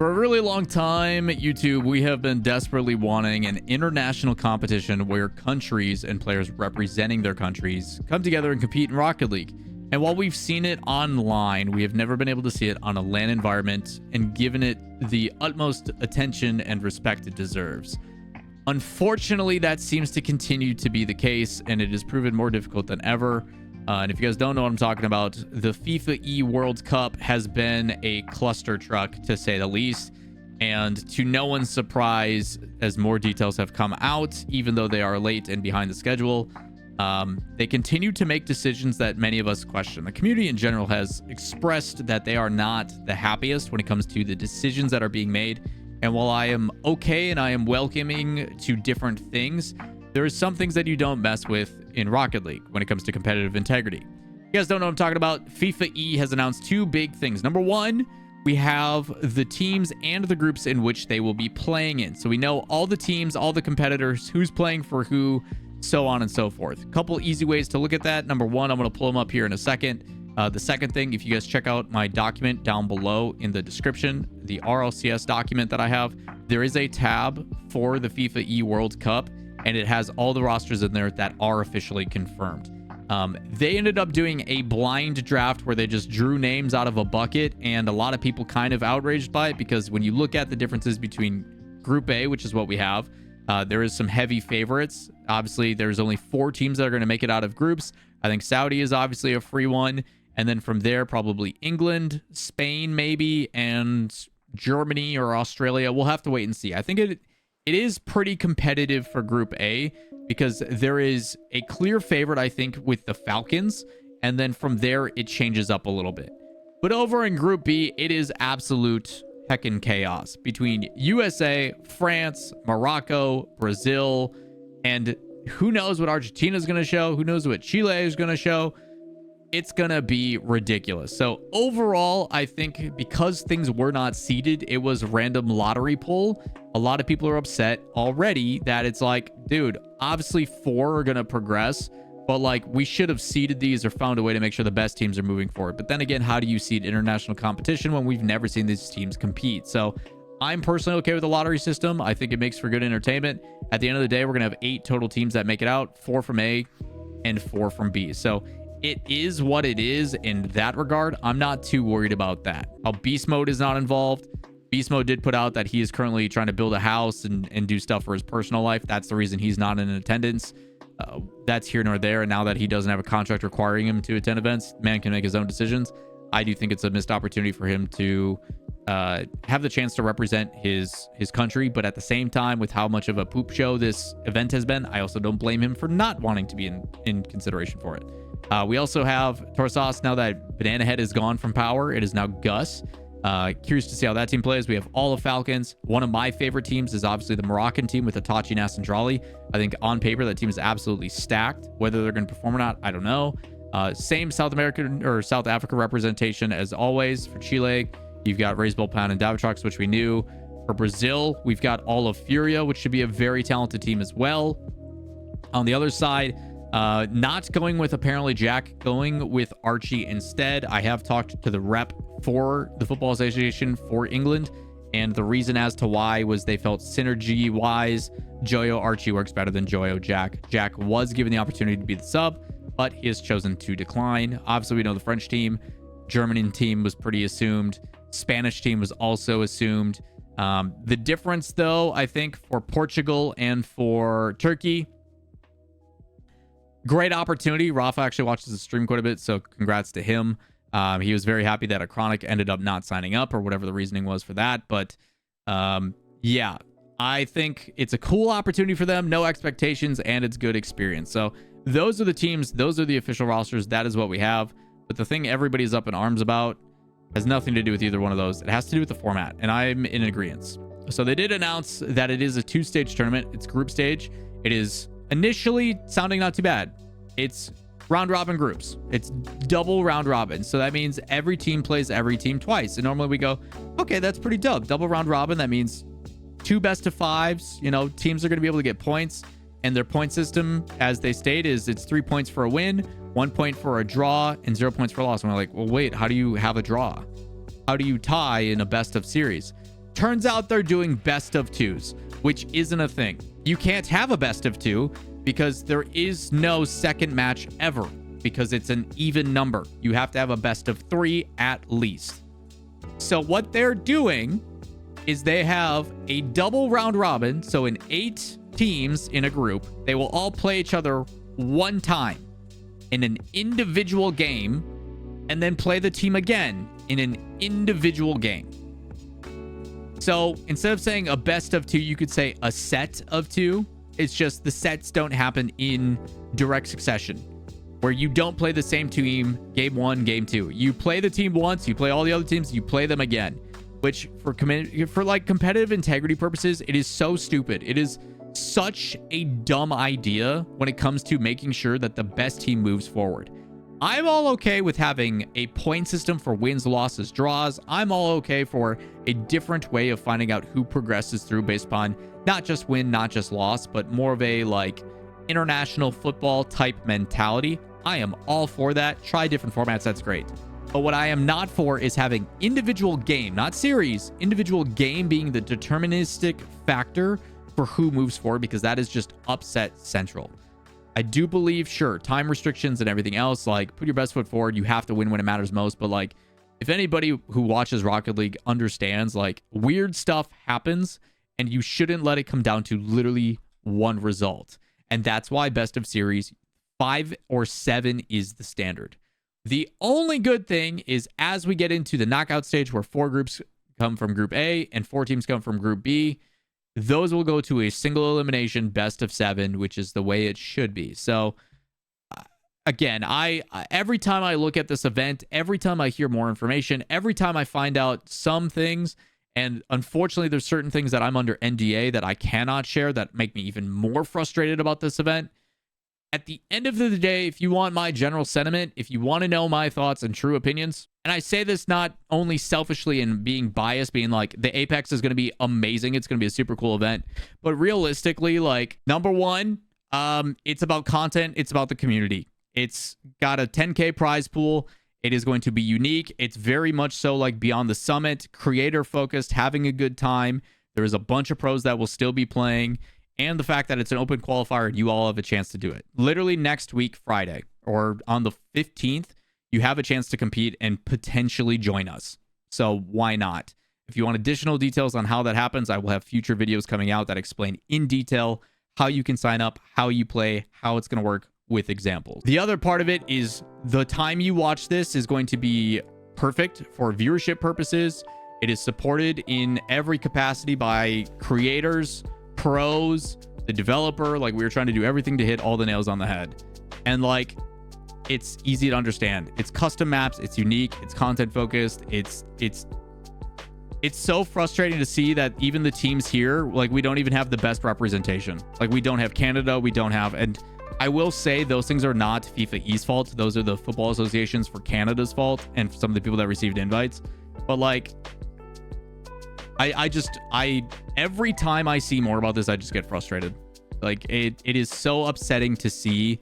For a really long time, YouTube, we have been desperately wanting an international competition where countries and players representing their countries come together and compete in Rocket League. And while we've seen it online, we have never been able to see it on a LAN environment and given it the utmost attention and respect it deserves. Unfortunately, that seems to continue to be the case, and it has proven more difficult than ever. And if you guys don't know what I'm talking about, the FIFAe World Cup has been a cluster truck, to say the least. And to no one's surprise, as more details have come out, even though they are late and behind the schedule, they continue to make decisions that many of us question. The community in general has expressed that they are not the happiest when it comes to the decisions that are being made. And while I am okay and I am welcoming to different things, there are some things that you don't mess with in Rocket League when it comes to competitive integrity. You guys don't know what I'm talking about. FIFAe has announced two big things. Number one, we have the teams and the groups in which they will be playing in. So we know all the teams, all the competitors, who's playing for who, so on and so forth. A couple easy ways to look at that. Number one, I'm going to pull them up here in a second. The second thing, if you guys check out my document down below in the description, the RLCS document that I have, there is a tab for the FIFAe World Cup, and it has all the rosters in there that are officially confirmed. They ended up doing a blind draft where they just drew names out of a bucket, and a lot of people kind of outraged by it because when you look at the differences between Group A, which is what we have, there is some heavy favorites. Obviously, there's only 4 teams that are going to make it out of groups. I think Saudi is obviously a free one, and then from there, probably England, Spain maybe, and Germany or Australia. We'll have to wait and see. I think it is pretty competitive for Group A because there is a clear favorite, I think, with the Falcons. And then from there, it changes up a little bit. But over in Group B, it is absolute heckin' chaos between USA, France, Morocco, Brazil, and who knows what Argentina is going to show? Who knows what Chile is going to show? It's going to be ridiculous. So overall, I think because things were not seeded, it was random lottery pull. A lot of people are upset already that it's like, dude, obviously 4 are going to progress, but like we should have seeded these or found a way to make sure the best teams are moving forward. But then again, how do you seed international competition when we've never seen these teams compete? So I'm personally okay with the lottery system. I think it makes for good entertainment. At the end of the day, we're going to have 8 total teams that make it out, 4 from A and 4 from B. So it is what it is in that regard. I'm not too worried about that. How Beast Mode is not involved. Beast Mode did put out that he is currently trying to build a house and do stuff for his personal life. That's the reason he's not in attendance. That's here nor there. And now that he doesn't have a contract requiring him to attend events, man can make his own decisions. I do think it's a missed opportunity for him to have the chance to represent his country. But at the same time, with how much of a poop show this event has been, I also don't blame him for not wanting to be in consideration for it. We also have Torsas. Now that Banana Head is gone from Power, it is now Gus. Curious to see how that team plays. We have all of Falcons. One of my favorite teams is obviously the Moroccan team with Itachi and Asandrali. I think on paper that team is absolutely stacked. Whether they're going to perform or not, I don't know. Same South American or South Africa representation as always. For Chile, you've got Raised Bull Pound and Davitrox, which we knew. For Brazil, we've got all of Furia, which should be a very talented team as well. On the other side, not going with apparently Jack, going with Archie instead. I have talked to the rep for the Football Association for England, and the reason as to why was they felt synergy wise Joyo Archie works better than Joyo Jack. Jack was given the opportunity to be the sub, but he has chosen to decline. Obviously, we know the French team, German team was pretty assumed. Spanish team was also assumed. The difference, though, I think for Portugal and for Turkey, great opportunity. Rafa actually watches the stream quite a bit, so congrats to him. He was very happy that Acronic ended up not signing up or whatever the reasoning was for that. But yeah, I think it's a cool opportunity for them. No expectations, and it's good experience. So those are the teams. Those are the official rosters. That is what we have. But the thing everybody's up in arms about has nothing to do with either one of those. It has to do with the format, and I'm in agreement. So they did announce that it is a 2-stage tournament. It's group stage. It is initially sounding not too bad. It's round robin groups. It's double round robin. So that means every team plays every team twice. And normally we go, okay, that's pretty dope. Double round robin. That means 2 best of 5s. You know, teams are going to be able to get points. And their point system, as they state, is it's 3 points for a win, 1 point for a draw, and 0 points for a loss. And we're like, well, wait, how do you have a draw? How do you tie in a best of series? Turns out they're doing best of twos, which isn't a thing. You can't have a best of two because there is no second match ever, because it's an even number. You have to have a best of three at least. So what they're doing is they have a double round robin. So in 8 teams in a group, they will all play each other one time in an individual game, and then play the team again in an individual game. So instead of saying a best of two, you could say a set of two. It's just the sets don't happen in direct succession, where you don't play the same team game 1, game 2. You play the team once, you play all the other teams, you play them again, which for like competitive integrity purposes, it is so stupid. It is such a dumb idea when it comes to making sure that the best team moves forward. I'm all okay with having a point system for wins, losses, draws. I'm all okay for a different way of finding out who progresses through based upon not just win, not just loss, but more of a like international football type mentality. I am all for that. Try different formats. That's great. But what I am not for is having individual game, not series, individual game being the deterministic factor for who moves forward, because that is just upset central. I do believe, sure, time restrictions and everything else, like put your best foot forward. You have to win when it matters most. But like, if anybody who watches Rocket League understands, like weird stuff happens and you shouldn't let it come down to literally one result. And that's why best of series 5 or 7 is the standard. The only good thing is as we get into the knockout stage where 4 groups come from Group A and 4 teams come from Group B, those will go to a single elimination best of 7, which is the way it should be. So again, I every time I look at this event, every time I hear more information, every time I find out some things, and unfortunately there's certain things that I'm under NDA that I cannot share that make me even more frustrated about this event. At the end of the day, if you want my general sentiment, if you want to know my thoughts and true opinions, and I say this not only selfishly and being biased, being like the Apex is going to be amazing, it's going to be a super cool event, but realistically, like, number one, it's about content, it's about the community. It's got a 10K prize pool. It is going to be unique. It's very much so like Beyond the Summit, creator focused, having a good time. There's a bunch of pros that will still be playing. And the fact that it's an open qualifier and you all have a chance to do it. Literally next week, Friday, or on the 15th, you have a chance to compete and potentially join us. So why not? If you want additional details on how that happens, I will have future videos coming out that explain in detail how you can sign up, how you play, how it's going to work with examples. The other part of it is the time you watch this is going to be perfect for viewership purposes. It is supported in every capacity by creators, pros, the developer. Like, we were trying to do everything to hit all the nails on the head, and like, it's easy to understand. It's custom maps, it's unique, it's content focused. It's so frustrating to see that even the teams here, like, we don't even have the best representation. Like, we don't have Canada, we don't have, and I will say those things are not FIFAe's fault. Those are the football associations for Canada's fault and some of the people that received invites. But like, I every time I see more about this, I just get frustrated. Like, it is so upsetting to see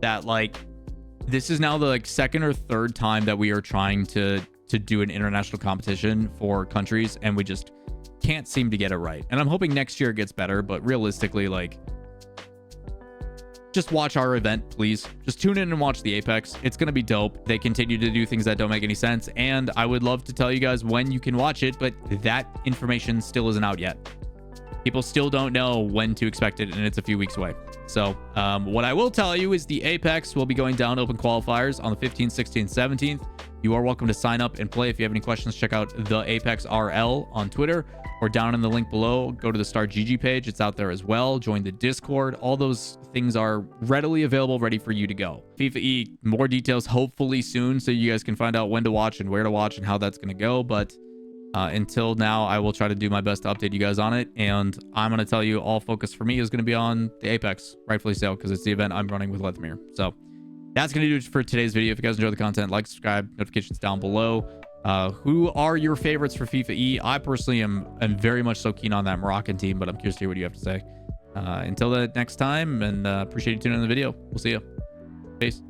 that, like, this is now the like 2nd or 3rd time that we are trying to do an international competition for countries, and we just can't seem to get it right. And I'm hoping next year it gets better, but realistically, like, just watch our event, please. Just tune in and watch the Apex. It's going to be dope. They continue to do things that don't make any sense, and I would love to tell you guys when you can watch it, but that information still isn't out yet. People still don't know when to expect it, and it's a few weeks away. So what I will tell you is the Apex will be going down open qualifiers on the 15th, 16th, 17th. You are welcome to sign up and play. If you have any questions, check out the Apex RL on Twitter, or down in the link below, go to the Star GG page. It's out there as well. Join the Discord. All those things are readily available, ready for you to go. FIFAe, more details hopefully soon, so you guys can find out when to watch and where to watch and how that's going to go. But until now, I will try to do my best to update you guys on it. And I'm going to tell you, all focus for me is going to be on the Apex, rightfully so, because it's the event I'm running with Lethamir. So that's going to do it for today's video. If you guys enjoyed the content, like, subscribe, notifications down below. Who are your favorites for FIFAe? I personally am very much so keen on that Moroccan team, but I'm curious to hear what you have to say. Until the next time, and appreciate you tuning in the video. We'll see you. Peace.